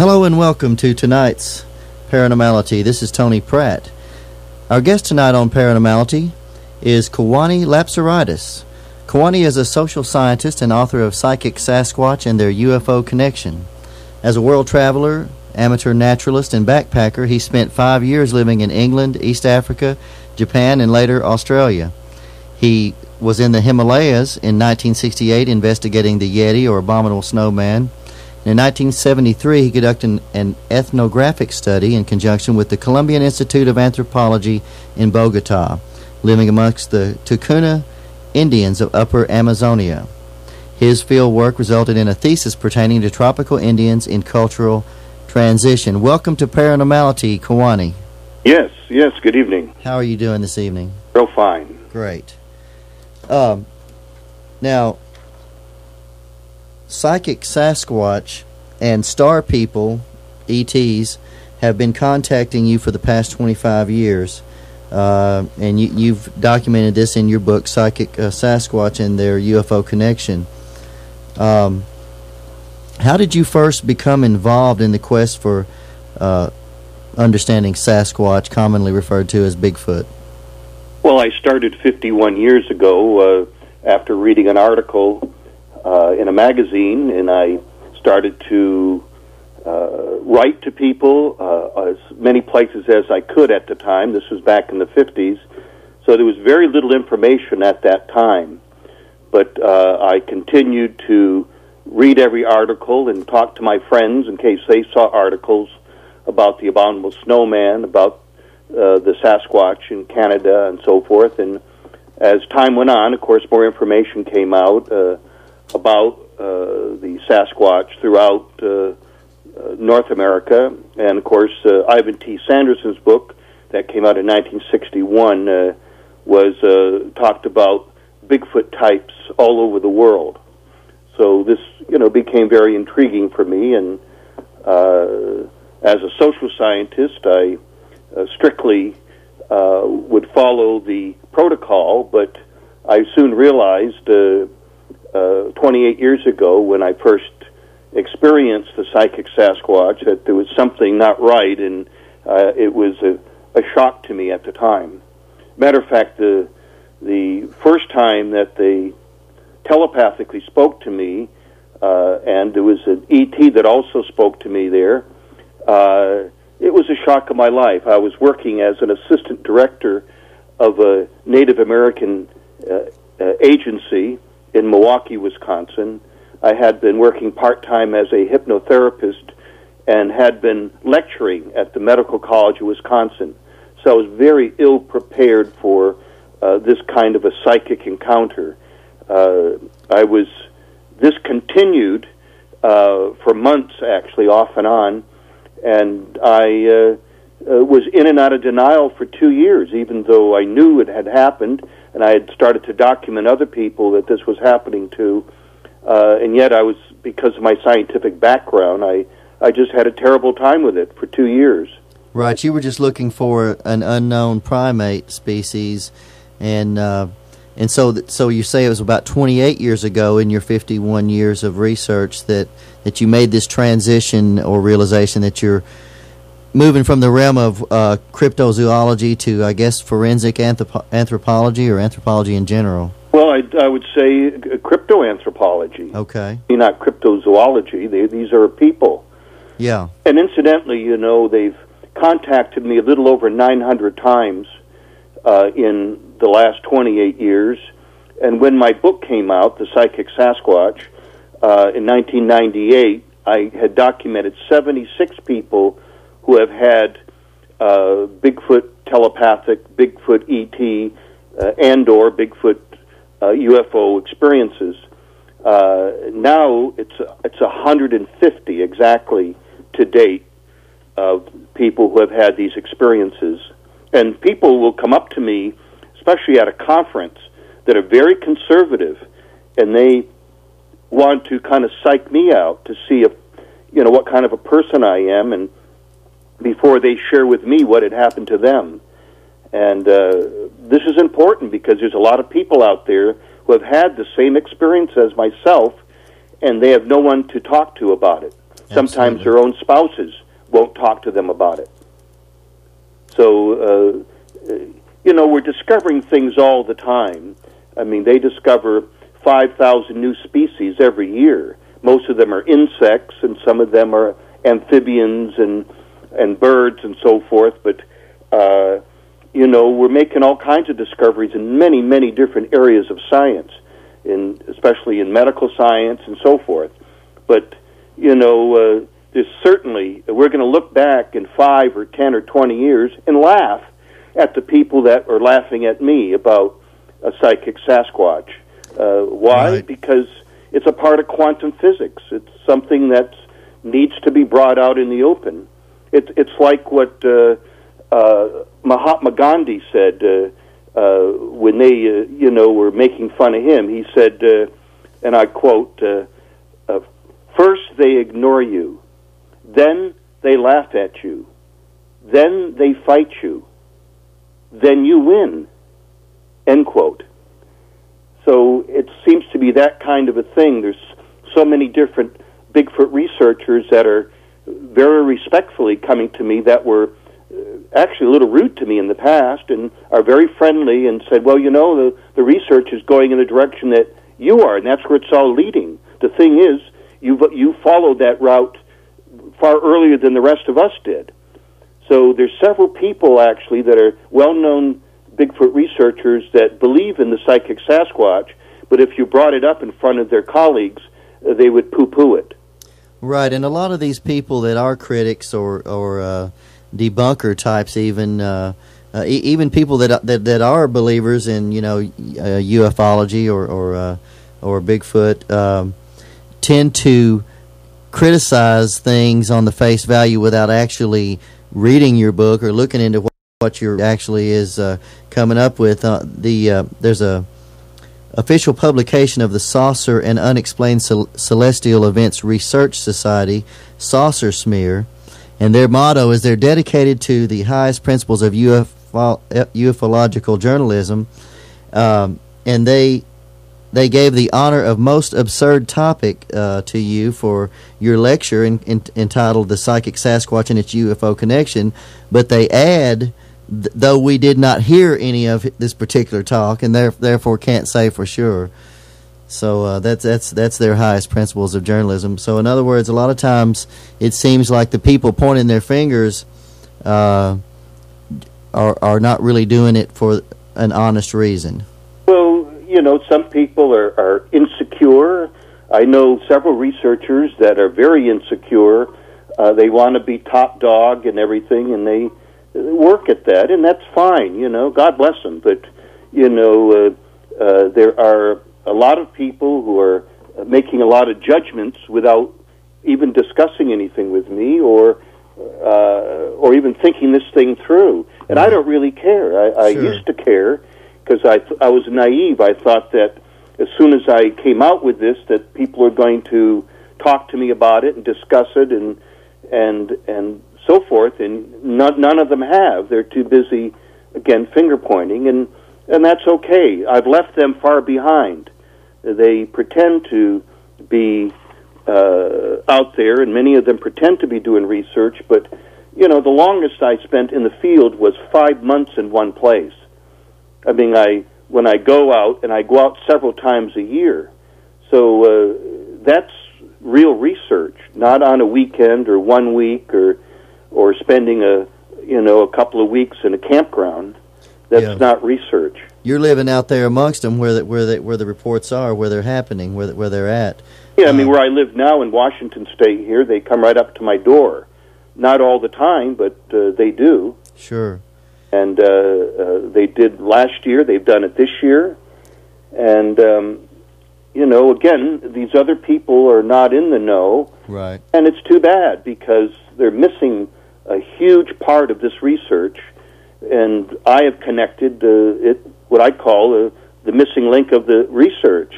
Hello and welcome to tonight's Paranormality. This is Tony Pratt. Our guest tonight on Paranormality is Kewaunee Lapseritis. Kewaunee is a social scientist and author of Psychic Sasquatch and Their UFO Connection. As a world traveler, amateur naturalist, and backpacker, he spent 5 years living in England, East Africa, Japan, and later Australia. He was in the Himalayas in 1968 investigating the Yeti, or abominable snowman. In 1973, he conducted an ethnographic study in conjunction with the Colombian Institute of Anthropology in Bogota, living amongst the Tucuna Indians of Upper Amazonia. His field work resulted in a thesis pertaining to tropical Indians in cultural transition. Welcome to Paranormality, Kewaunee. Yes, good evening. How are you doing this evening? Real fine. Great. Now, Psychic Sasquatch and Star People, ETs, have been contacting you for the past 25 years. And you've documented this in your book, Psychic Sasquatch and Their UFO Connection. How did you first become involved in the quest for understanding Sasquatch, commonly referred to as Bigfoot? Well, I started 51 years ago after reading an article in a magazine, and I started to write to people as many places as I could at the time. This was back in the 50s, so there was very little information at that time. But I continued to read every article and talk to my friends in case they saw articles about the abominable snowman, about the Sasquatch in Canada, and so forth. And as time went on, of course, more information came out about the Sasquatch throughout North America. And, of course, Ivan T. Sanderson's book that came out in 1961 was talked about Bigfoot types all over the world. So this, became very intriguing for me. And as a social scientist, I strictly would follow the protocol, but I soon realized 28 years ago when I first experienced the Psychic Sasquatch that there was something not right, and it was a shock to me at the time. Matter of fact, the first time that they telepathically spoke to me, and there was an ET that also spoke to me there, it was a shock of my life. I was working as an assistant director of a Native American agency in Milwaukee, Wisconsin. I had been working part-time as a hypnotherapist and had been lecturing at the Medical College of Wisconsin. So I was very ill-prepared for this kind of a psychic encounter. This continued for months, actually, off and on, and I was in and out of denial for 2 years, even though I knew it had happened, and I had started to document other people that this was happening to, and yet I was, because of my scientific background, I just had a terrible time with it for 2 years. Right, you were just looking for an unknown primate species, and so you say it was about 28 years ago in your 51 years of research that you made this transition or realization that you're moving from the realm of cryptozoology to, I guess, forensic anthropology or anthropology in general. Well, I would say cryptoanthropology. Okay. Not cryptozoology. These are people. Yeah. And incidentally, they've contacted me a little over 900 times in the last 28 years. And when my book came out, The Psychic Sasquatch, in 1998, I had documented 76 people who have had Bigfoot telepathic, Bigfoot ET, and/or Bigfoot UFO experiences. Now it's 150 exactly to date of people who have had these experiences. And people will come up to me, especially at a conference, that are very conservative, and they want to kind of psych me out to see if, what kind of a person I am, and before they share with me what had happened to them. And this is important because there's a lot of people out there who have had the same experience as myself, and they have no one to talk to about it. Sometimes Absolutely. their own spouses won't talk to them about it. So, we're discovering things all the time. I mean, they discover 5,000 new species every year. Most of them are insects, and some of them are amphibians and birds and so forth. But, we're making all kinds of discoveries in many, many different areas of science, especially in medical science and so forth. But, there's certainly, we're going to look back in 5 or 10 or 20 years and laugh at the people that are laughing at me about a psychic Sasquatch. Why? Right. Because it's a part of quantum physics. It's something that needs to be brought out in the open. It's like what Mahatma Gandhi said when they, were making fun of him. He said, and I quote, "First they ignore you, then they laugh at you, then they fight you, then you win," end quote. So it seems to be that kind of a thing. There's so many different Bigfoot researchers that are very respectfully coming to me that were actually a little rude to me in the past and are very friendly and said, well, the research is going in the direction that you are, and that's where it's all leading. The thing is, you followed that route far earlier than the rest of us did. So there's several people, actually, that are well-known Bigfoot researchers that believe in the Psychic Sasquatch, but if you brought it up in front of their colleagues, they would poo-poo it. Right, and a lot of these people that are critics or debunker types, even people that are believers in ufology or Bigfoot, tend to criticize things on the face value without actually reading your book or looking into what your actually is coming up with. There's a official publication of the Saucer and Unexplained Celestial Events Research Society, Saucer Smear, and their motto is they're dedicated to the highest principles of ufological journalism, and they gave the honor of most absurd topic to you for your lecture entitled The Psychic Sasquatch and Its UFO Connection, but they add, though we did not hear any of this particular talk and therefore can't say for sure. So that's their highest principles of journalism. So in other words, a lot of times it seems like the people pointing their fingers are not really doing it for an honest reason. Well, some people are insecure. I know several researchers that are very insecure. They want to be top dog and everything, and they work at that, and that's fine, God bless them. But, there are a lot of people who are making a lot of judgments without even discussing anything with me or even thinking this thing through. And I don't really care. I Sure. used to care because I was naive. I thought that as soon as I came out with this, that people are going to talk to me about it and discuss it and so forth, and none of them have. They're too busy, again, finger-pointing, and that's okay. I've left them far behind. They pretend to be out there, and many of them pretend to be doing research, but, the longest I spent in the field was 5 months in one place. I mean, when I go out, and I go out several times a year, so that's real research, not on a weekend or 1 week or spending a couple of weeks in a campground. That's not research. You're living out there amongst them where the reports are, where they're happening, where they're at. Yeah, I mean, where I live now in Washington State here, they come right up to my door. Not all the time, but they do. Sure. And they did last year. They've done it this year. And, again, these other people are not in the know. Right. And it's too bad because they're missing a huge part of this research. And I have connected what I call the missing link of the research.